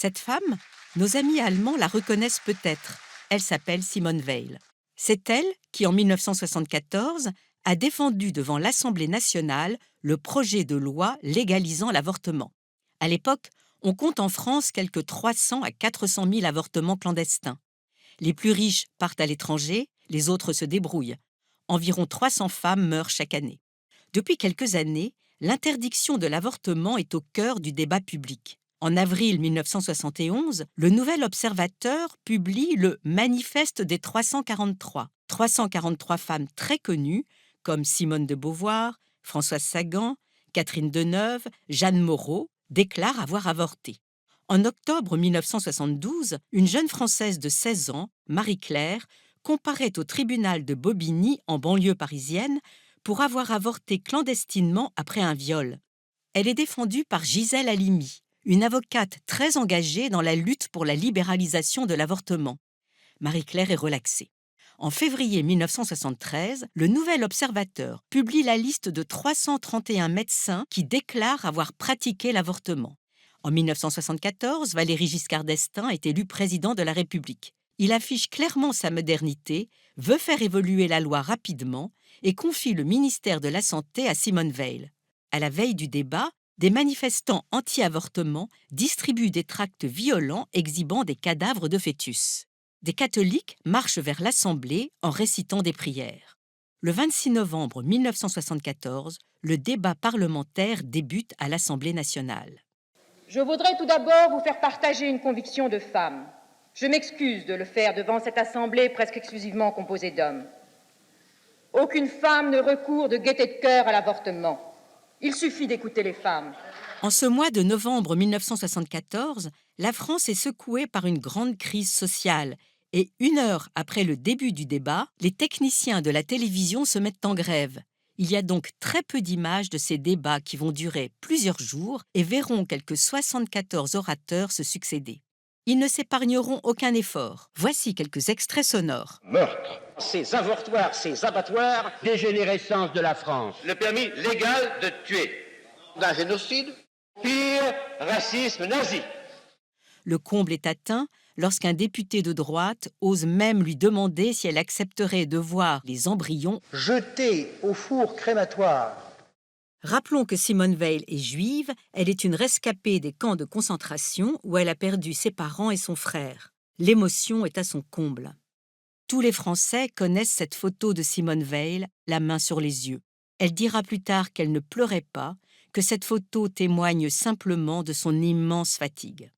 Cette femme, nos amis allemands la reconnaissent peut-être. Elle s'appelle Simone Weil. C'est elle qui, en 1974, a défendu devant l'Assemblée nationale le projet de loi légalisant l'avortement. À l'époque, on compte en France quelque 300 à 400 000 avortements clandestins. Les plus riches partent à l'étranger, les autres se débrouillent. Environ 300 femmes meurent chaque année. Depuis quelques années, l'interdiction de l'avortement est au cœur du débat public. En avril 1971, le Nouvel Observateur publie le Manifeste des 343. 343 femmes très connues, comme Simone de Beauvoir, Françoise Sagan, Catherine Deneuve, Jeanne Moreau, déclarent avoir avorté. En octobre 1972, une jeune Française de 16 ans, Marie-Claire, comparaît au tribunal de Bobigny, en banlieue parisienne, pour avoir avorté clandestinement après un viol. Elle est défendue par Gisèle Halimi, une avocate très engagée dans la lutte pour la libéralisation de l'avortement. Marie-Claire est relaxée. En février 1973, le Nouvel Observateur publie la liste de 331 médecins qui déclarent avoir pratiqué l'avortement. En 1974, Valéry Giscard d'Estaing est élu président de la République. Il affiche clairement sa modernité, veut faire évoluer la loi rapidement et confie le ministère de la Santé à Simone Veil. À la veille du débat, des manifestants anti-avortement distribuent des tracts violents exhibant des cadavres de fœtus. Des catholiques marchent vers l'Assemblée en récitant des prières. Le 26 novembre 1974, le débat parlementaire débute à l'Assemblée nationale. Je voudrais tout d'abord vous faire partager une conviction de femme. Je m'excuse de le faire devant cette Assemblée presque exclusivement composée d'hommes. Aucune femme ne recourt de gaieté de cœur à l'avortement. Il suffit d'écouter les femmes. En ce mois de novembre 1974, la France est secouée par une grande crise sociale et 1 heure après le début du débat, les techniciens de la télévision se mettent en grève. Il y a donc très peu d'images de ces débats qui vont durer plusieurs jours et verront quelques 74 orateurs se succéder. Ils ne s'épargneront aucun effort. Voici quelques extraits sonores. Meurtre, ces avortoirs, ces abattoirs, dégénérescence de la France. le permis légal de tuer, d'un génocide, pire, racisme nazi. Le comble est atteint lorsqu'un député de droite ose même lui demander si elle accepterait de voir les embryons jetés au four crématoire. Rappelons que Simone Veil est juive, elle est une rescapée des camps de concentration où elle a perdu ses parents et son frère. L'émotion est à son comble. Tous les Français connaissent cette photo de Simone Veil, la main sur les yeux. Elle dira plus tard qu'elle ne pleurait pas, que cette photo témoigne simplement de son immense fatigue.